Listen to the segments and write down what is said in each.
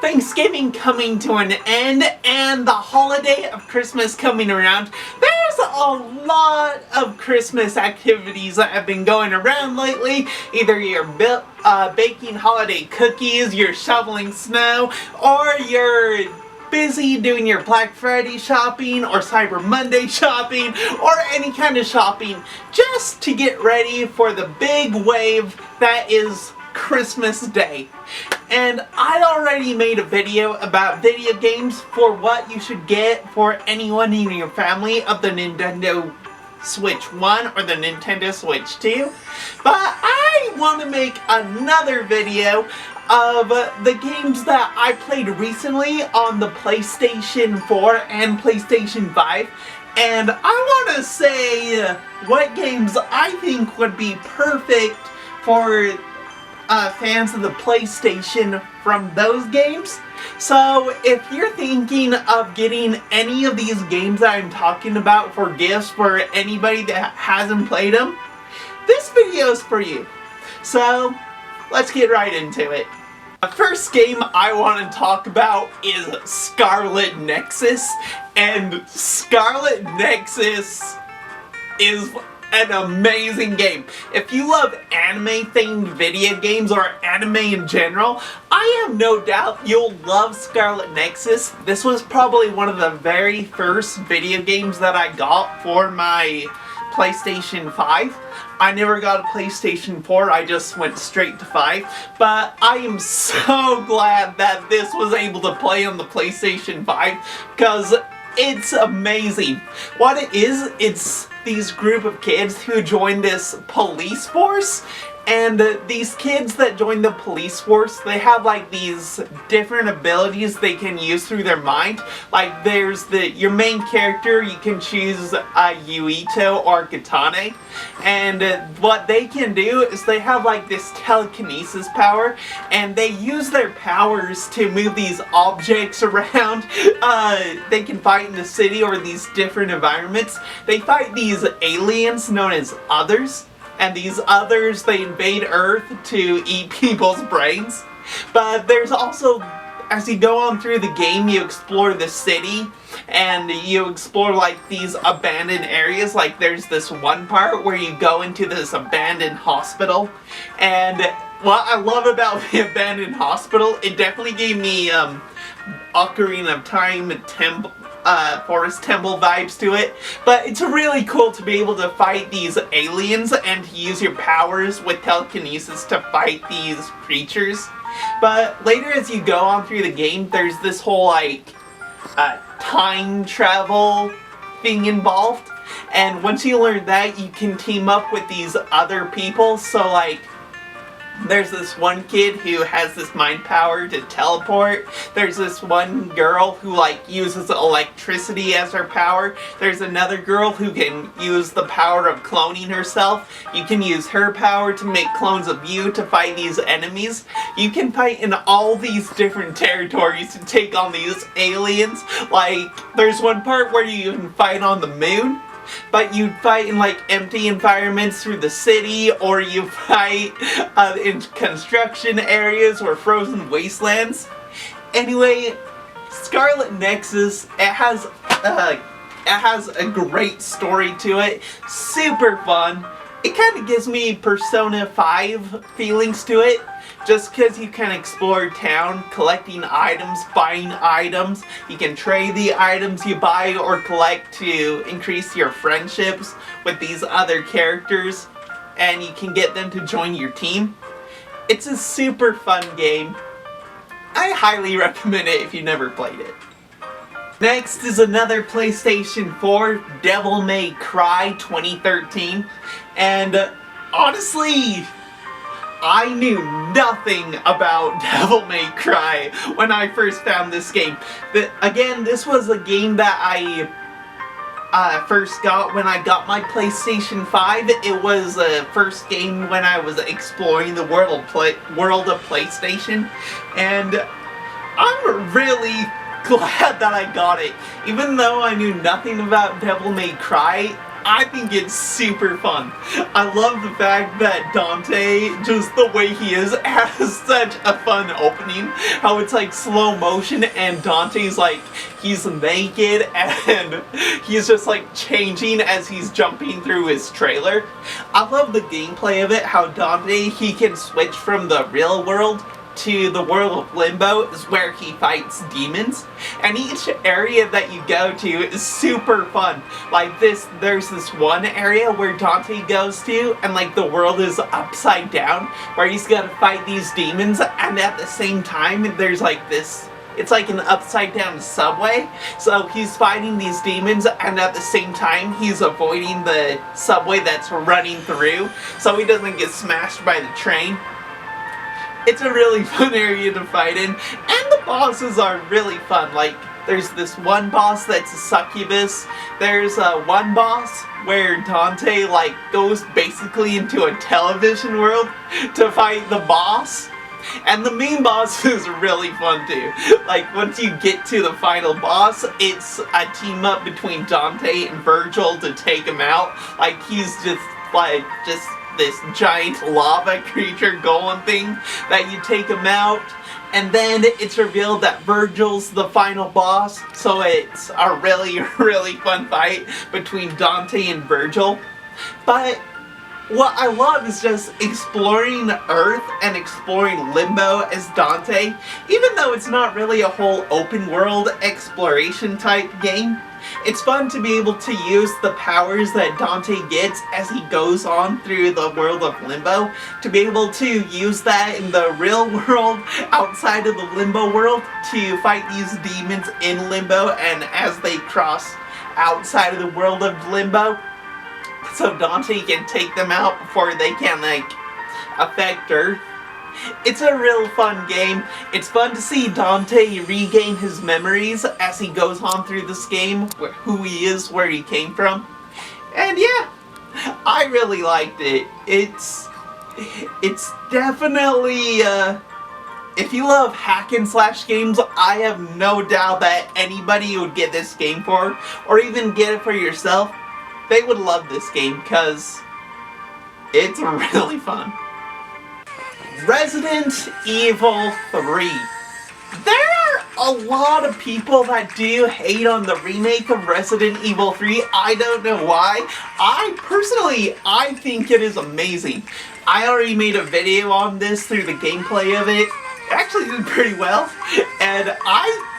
Thanksgiving coming to an end and the holiday of Christmas coming around, there's a lot of Christmas activities that have been going around lately. Either you're baking holiday cookies, you're shoveling snow, or you're busy doing your Black Friday shopping or Cyber Monday shopping or any kind of shopping just to get ready for the big wave that is Christmas Day. And I already made a video about video games for what you should get for anyone in your family of the Nintendo Switch 1 or the Nintendo Switch 2. But I want to make another video of the games that I played recently on the PlayStation 4 and PlayStation 5. And I want to say what games I think would be perfect for fans of the PlayStation from those games. So if you're thinking of getting any of these games that I'm talking about for gifts for anybody that hasn't played them, this video is for you. So let's get right into it. The first game I want to talk about is Scarlet Nexus, and Scarlet Nexus is an amazing game. If you love anime-themed video games or anime in general, I have no doubt you'll love Scarlet Nexus. This was probably one of the very first video games that I got for my PlayStation 5. I never got a PlayStation 4, I just went straight to 5, but I am so glad that this was able to play on the PlayStation 5, because it's amazing. What it is, it's these group of kids who join this police force, and these kids that join the police force, they have like these different abilities they can use through their mind. Like there's your main character, you can choose Yuito or Katane, and what they can do is they have like this telekinesis power, and they use their powers to move these objects around. They can fight in the city or these different environments. They fight these aliens known as Others. And these Others, they invade Earth to eat people's brains. But there's also, as you go on through the game, you explore the city, and you explore like these abandoned areas. Like there's this one part where you go into this abandoned hospital, and what I love about the abandoned hospital, it definitely gave me Ocarina of Time Forest Temple vibes to it, but it's really cool to be able to fight these aliens and to use your powers with telekinesis to fight these creatures. But later as you go on through the game, there's this whole like time travel thing involved, and once you learn that, you can team up with these other people. So like there's this one kid who has this mind power to teleport. There's this one girl who like uses electricity as her power. There's another girl who can use the power of cloning herself. You can use her power to make clones of you to fight these enemies. You can fight in all these different territories to take on these aliens. Like there's one part where you can fight on the moon, but you fight in like empty environments through the city, or you fight in construction areas or frozen wastelands. Anyway, Scarlet Nexus, it has a great story to it, super fun. It kind of gives me Persona 5 feelings to it, just because you can explore town, collecting items, buying items. You can trade the items you buy or collect to increase your friendships with these other characters, and you can get them to join your team. It's a super fun game. I highly recommend it if you never played it. Next is another PlayStation 4, Devil May Cry 2013, and honestly, I knew nothing about Devil May Cry when I first found this game. Again, this was a game that I first got when I got my PlayStation 5. It was the first game when I was exploring the world of PlayStation, and I'm really glad that I got it. Even though I knew nothing about Devil May Cry, I think it's super fun. I love the fact that Dante, just the way he is, has such a fun opening. How it's like slow motion and Dante's like, he's naked and he's just like changing as he's jumping through his trailer. I love the gameplay of it, how Dante, he can switch from the real world to the world of Limbo is where he fights demons, and each area that you go to is super fun. Like there's this one area where Dante goes to and like the world is upside down where he's gotta fight these demons, and at the same time there's like this, it's like an upside down subway, so he's fighting these demons and at the same time he's avoiding the subway that's running through so he doesn't get smashed by the train. It's a really fun area to fight in, and the bosses are really fun. Like, there's this one boss that's a succubus. There's one boss where Dante, like, goes basically into a television world to fight the boss. And the main boss is really fun too. Like, once you get to the final boss, it's a team up between Dante and Virgil to take him out. Like, he's just this giant lava creature golem thing that you take him out, and then it's revealed that Virgil's the final boss, so it's a really fun fight between Dante and Virgil. But what I love is just exploring Earth and exploring Limbo as Dante, even though it's not really a whole open world exploration type game. It's fun to be able to use the powers that Dante gets as he goes on through the world of Limbo, to be able to use that in the real world outside of the Limbo world to fight these demons in Limbo, and as they cross outside of the world of Limbo, so Dante can take them out before they can like affect Earth. It's a real fun game. It's fun to see Dante regain his memories as he goes on through this game, who he is, where he came from. And yeah, I really liked it. It's definitely, if you love hack and slash games, I have no doubt that anybody would get this game for, or even get it for yourself, they would love this game because it's really fun. Resident Evil 3. There are a lot of people that do hate on the remake of Resident Evil 3. I don't know why. I think it is amazing. I already made a video on this through the gameplay of it. It actually did pretty well. And I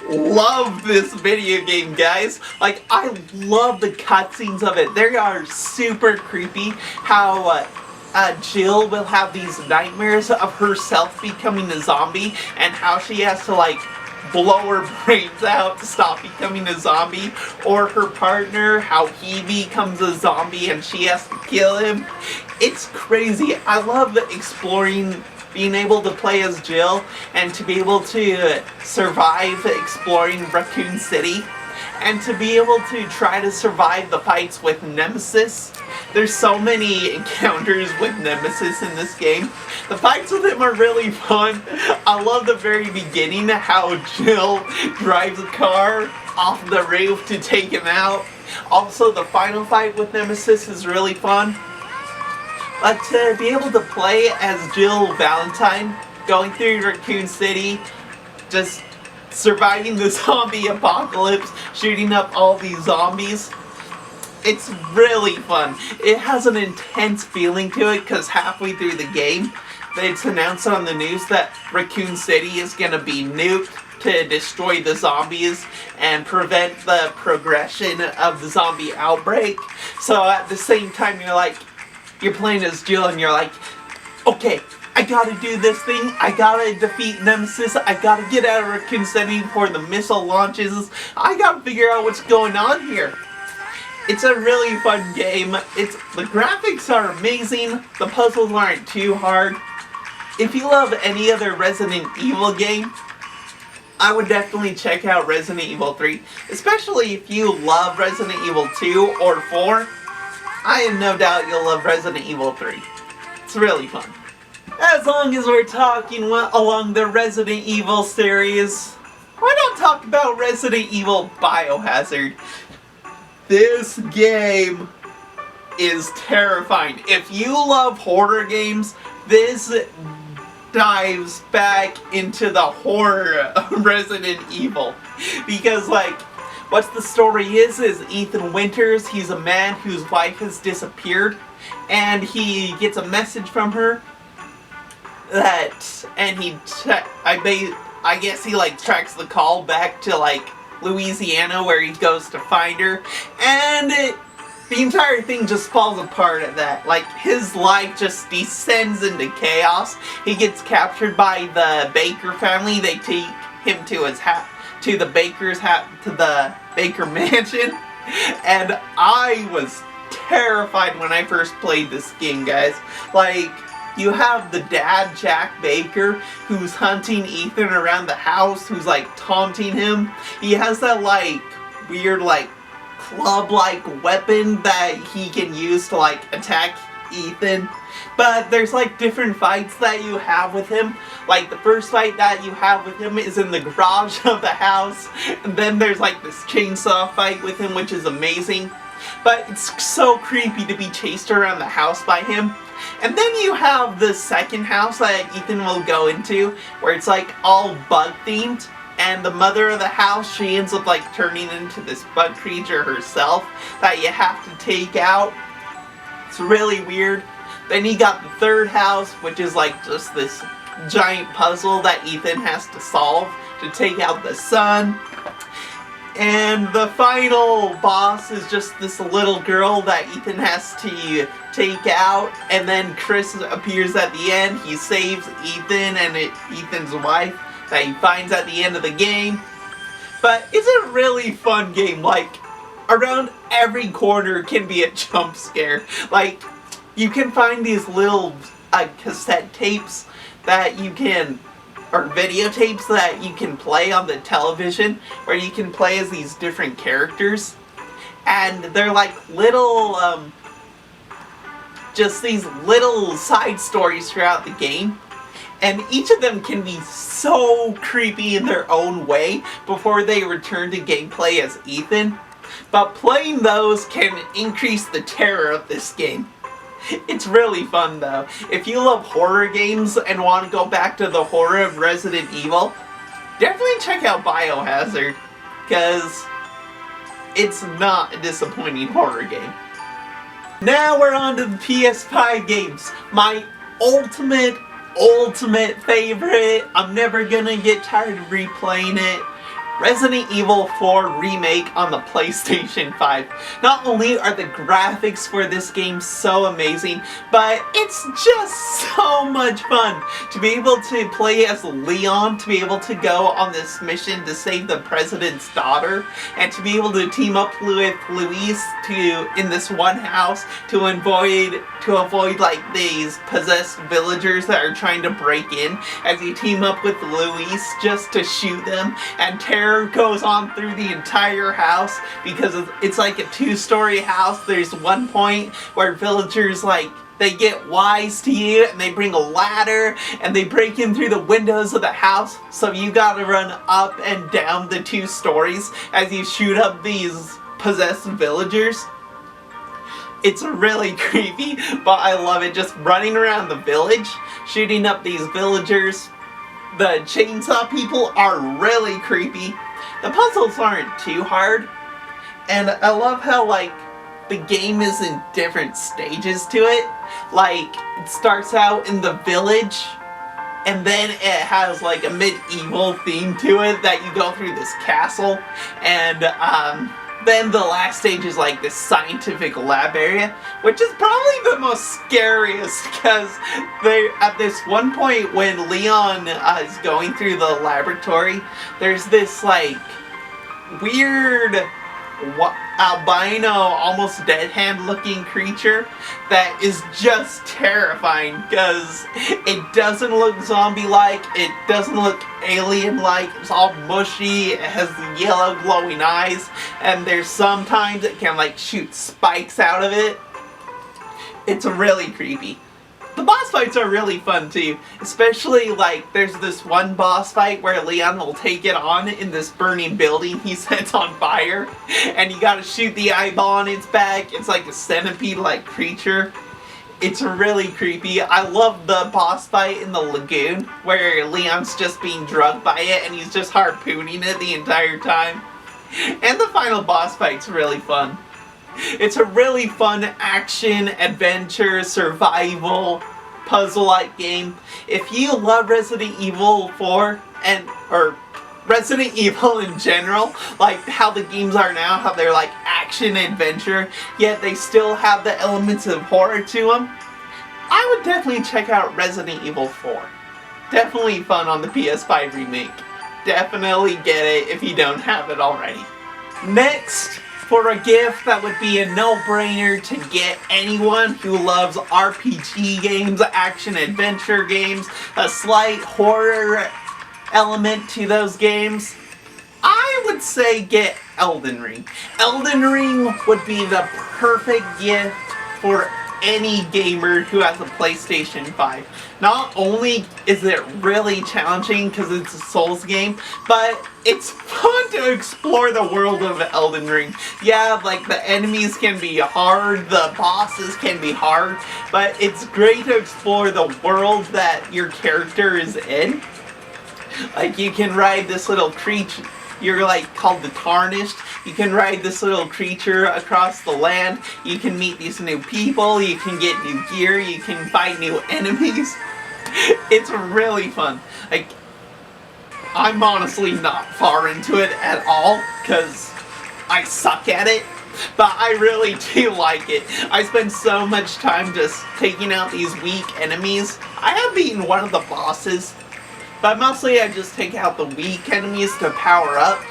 love this video game, guys. Like, I love the cutscenes of it. They are super creepy. How Jill will have these nightmares of herself becoming a zombie, and how she has to like blow her brains out to stop becoming a zombie, or her partner, how he becomes a zombie and she has to kill him. It's crazy. I love exploring, being able to play as Jill and to be able to survive exploring Raccoon City, and to be able to try to survive the fights with Nemesis. There's so many encounters with Nemesis in this game. The fights with him are really fun. I love the very beginning, how Jill drives a car off the roof to take him out. Also, the final fight with Nemesis is really fun. But to be able to play as Jill Valentine, going through Raccoon City, just surviving the zombie apocalypse, shooting up all these zombies, it's really fun. It has an intense feeling to it because halfway through the game, it's announced on the news that Raccoon City is going to be nuked to destroy the zombies and prevent the progression of the zombie outbreak. So at the same time, you're playing as Jill and you're like, okay, I gotta do this thing, I gotta defeat Nemesis, I gotta get out of Raccoon City before the missile launches, I gotta figure out what's going on here. It's a really fun game. The graphics are amazing, the puzzles aren't too hard. If you love any other Resident Evil game, I would definitely check out Resident Evil 3, especially if you love Resident Evil 2 or 4. I have no doubt you'll love Resident Evil 3. It's really fun. As long as we're talking along the Resident Evil series, why not talk about Resident Evil Biohazard? This game is terrifying. If you love horror games, this dives back into the horror of Resident Evil. Because, like, what the story is Ethan Winters, he's a man whose wife has disappeared, and he gets a message from her that, and I guess he, like, tracks the call back to, like, Louisiana, where he goes to find her, and the entire thing just falls apart at that. Like, his life just descends into chaos. He gets captured by the Baker family. They take him to his to the Baker mansion, and I was terrified when I first played this game, guys. Like, you have the dad, Jack Baker, who's hunting Ethan around the house, who's, like, taunting him. He has that, like, weird, like, club-like weapon that he can use to, like, attack Ethan. But there's, like, different fights that you have with him. Like, the first fight that you have with him is in the garage of the house. And then there's, like, this chainsaw fight with him, which is amazing. But it's so creepy to be chased around the house by him. And then you have the second house that Ethan will go into, where it's, like, all bug-themed. And the mother of the house, she ends up, like, turning into this bug creature herself that you have to take out. It's really weird. Then you got the third house, which is, like, just this giant puzzle that Ethan has to solve to take out the son. And the final boss is just this little girl that Ethan has to take out. And then Chris appears at the end. He saves Ethan and Ethan's wife that he finds at the end of the game. But it's a really fun game. Like, around every corner can be a jump scare. Like, you can find these little cassette tapes that you can, or videotapes that you can play on the television, where you can play as these different characters. And they're like little, just these little side stories throughout the game. And each of them can be so creepy in their own way before they return to gameplay as Ethan. But playing those can increase the terror of this game. It's really fun, though. If you love horror games and want to go back to the horror of Resident Evil, definitely check out Biohazard, because it's not a disappointing horror game. Now we're on to the PS5 games. My ultimate favorite. I'm never gonna get tired of replaying it. Resident Evil 4 Remake on the PlayStation 5. Not only are the graphics for this game so amazing, but it's just so much fun to be able to play as Leon, to be able to go on this mission to save the president's daughter, and to be able to team up with Luis in this one house to avoid like these possessed villagers that are trying to break in, as you team up with Luis just to shoot them, and terror goes on through the entire house because it's like a two-story house. There's one point where villagers, like, they get wise to you and they bring a ladder and they break in through the windows of the house, so you gotta run up and down the 2 stories as you shoot up these possessed villagers. It's really creepy, but I love it. Just running around the village, shooting up these villagers. The chainsaw people are really creepy. The puzzles aren't too hard. And I love how, like, the game is in different stages to it. Like, it starts out in the village, and then it has, like, a medieval theme to it that you go through this castle. And, then the last stage is like this scientific lab area, which is probably the most scariest, because at this one point when Leon is going through the laboratory, there's this like weird albino, almost dead hand looking creature that is just terrifying, because it doesn't look zombie-like, it doesn't look alien-like, it's all mushy, it has yellow glowing eyes, and there's sometimes it can like shoot spikes out of it. It's really creepy. The boss fights are really fun too, especially like there's this one boss fight where Leon will take it on in this burning building he sets on fire, and you gotta shoot the eyeball on its back. It's like a centipede-like creature. It's really creepy. I love the boss fight in the lagoon where Leon's just being drugged by it and he's just harpooning it the entire time. And the final boss fight's really fun. It's a really fun action, adventure, survival, puzzle-like game. If you love Resident Evil 4 or Resident Evil in general, like how the games are now, how they're like action adventure, yet they still have the elements of horror to them, I would definitely check out Resident Evil 4. Definitely fun on the PS5 remake. Definitely get it if you don't have it already. Next, for a gift that would be a no-brainer to get anyone who loves RPG games, action-adventure games, a slight horror element to those games, I would say get Elden Ring. Elden Ring would be the perfect gift for any gamer who has a PlayStation 5. Not only is it really challenging because it's a Souls game, but it's fun to explore the world of Elden Ring. Yeah, like the enemies can be hard, the bosses can be hard, but it's great to explore the world that your character is in. Like you can ride this little creature, you're like called the Tarnished. You can ride this little creature across the land. You can meet these new people. You can get new gear. You can fight new enemies. It's really fun. Like, I'm honestly not far into it at all because I suck at it. But I really do like it. I spend so much time just taking out these weak enemies. I have beaten one of the bosses, but mostly I just take out the weak enemies to power up.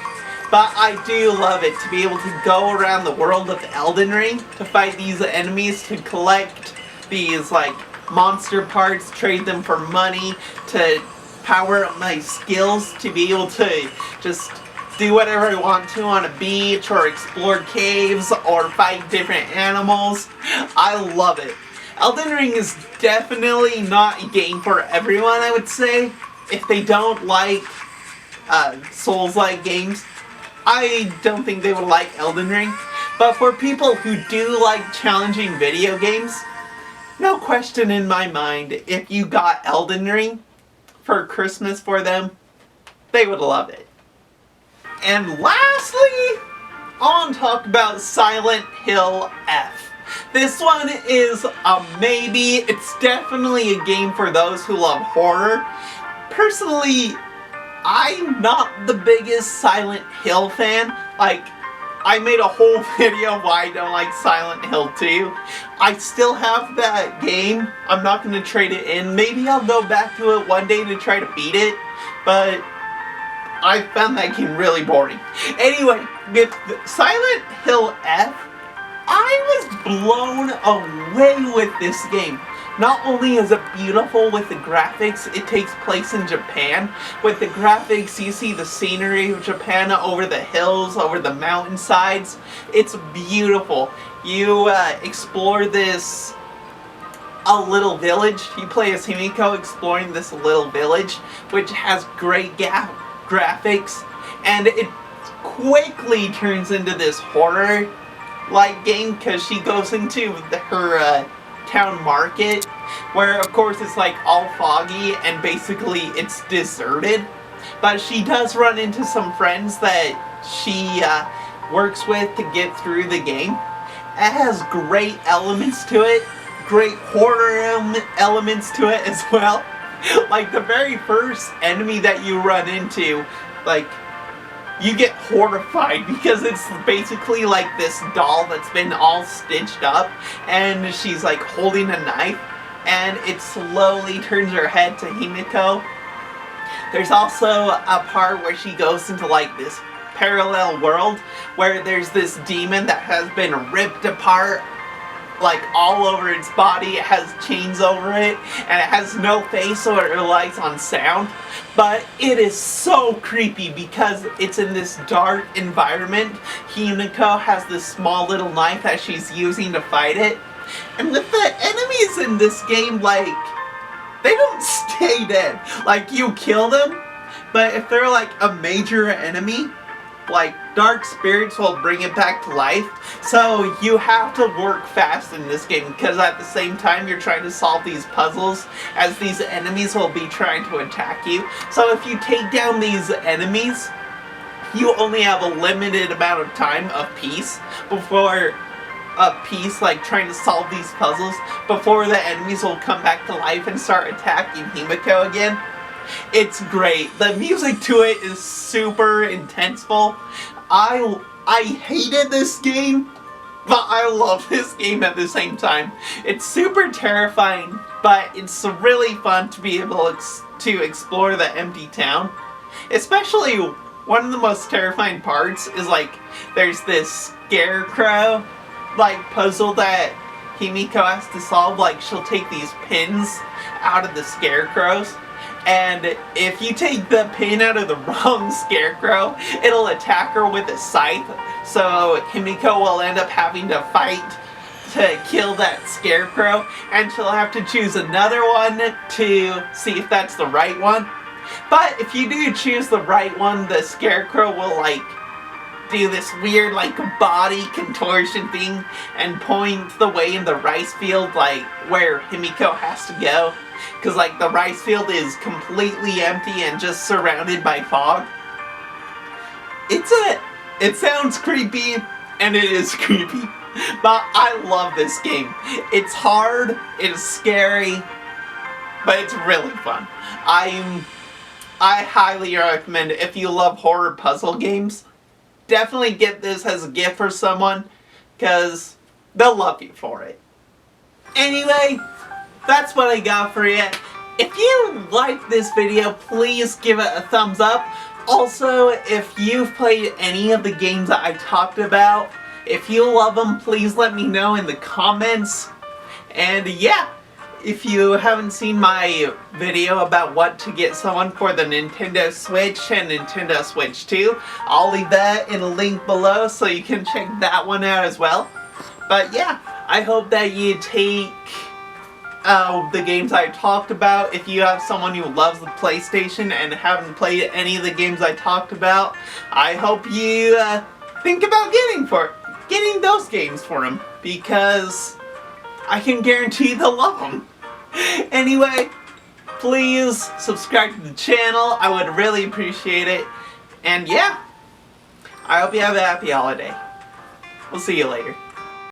But I do love it to be able to go around the world of Elden Ring to fight these enemies, to collect these like monster parts, trade them for money, to power up my skills, to be able to just do whatever I want to on a beach or explore caves or fight different animals. I love it. Elden Ring is definitely not a game for everyone, I would say. If they don't like Souls-like games, I don't think they would like Elden Ring. But for people who do like challenging video games, no question in my mind, if you got Elden Ring for Christmas for them, they would love it. And lastly, I want to talk about Silent Hill F. This one is a maybe. It's definitely a game for those who love horror. Personally, I'm not the biggest Silent Hill fan. Like, I made a whole video why I don't like Silent Hill 2. I still have that game. I'm not going to trade it in. Maybe I'll go back to it one day to try to beat it. But I found that game really boring. Anyway, with Silent Hill F, I was blown away with this game. Not only is it beautiful with the graphics, it takes place in Japan. With the graphics, you see the scenery of Japan over the hills, over the mountainsides. It's beautiful. You explore this little village. You play as Himiko exploring this little village, which has great graphics, and it quickly turns into this horror-like game because she goes into her town market, where of course it's like all foggy and basically it's deserted, but she does run into some friends that she works with to get through the game. It has great elements to it, great horror elements to it as well. Like the very first enemy that you run into, like, you get horrified because it's basically like this doll that's been all stitched up and she's like holding a knife and it slowly turns her head to Himiko. There's also a part where she goes into like this parallel world where there's this demon that has been ripped apart like all over its body. It has chains over it and it has no face, so it relies on sound. But it is so creepy because it's in this dark environment. Himiko has this small little knife that she's using to fight it, And with the enemies in this game, like, they don't stay dead. Like, you kill them, but if they're like a major enemy, like, dark spirits will bring it back to life. So you have to work fast in this game, because at the same time you're trying to solve these puzzles, as these enemies will be trying to attack you. So if you take down these enemies, you only have a limited amount of time of peace before like trying to solve these puzzles, before the enemies will come back to life and start attacking Himiko again. It's great. The music to it is super intenseful. I hated this game, but I love this game at the same time. It's super terrifying, but it's really fun to be able to explore the empty town. Especially, one of the most terrifying parts is, like, there's this scarecrow, like, puzzle that Himiko has to solve. Like, she'll take these pins out of the scarecrows, and if you take the pin out of the wrong scarecrow, it'll attack her with a scythe. So Himiko will end up having to fight to kill that scarecrow, and she'll have to choose another one to see if that's the right one. But if you do choose the right one, the scarecrow will, like, do this weird, like, body contortion thing and point the way in the rice field, like, where Himiko has to go. Because, like, the rice field is completely empty and just surrounded by fog. It sounds creepy, and it is creepy. But I love this game. It's hard, it's scary, but it's really fun. I highly recommend it. If you love horror puzzle games, definitely get this as a gift for someone, because they'll love you for it. Anyway, that's what I got for you. If you liked this video, please give it a thumbs up. Also, if you've played any of the games that I talked about, if you love them, please let me know in the comments. And yeah, if you haven't seen my video about what to get someone for the Nintendo Switch and Nintendo Switch 2, I'll leave that in a link below so you can check that one out as well. But yeah, I hope that you take the games I talked about. If you have someone who loves the PlayStation and haven't played any of the games I talked about, I hope you think about getting those games for them, because I can guarantee they'll love them. Anyway, please subscribe to the channel. I would really appreciate it. And yeah, I hope you have a happy holiday. We'll see you later.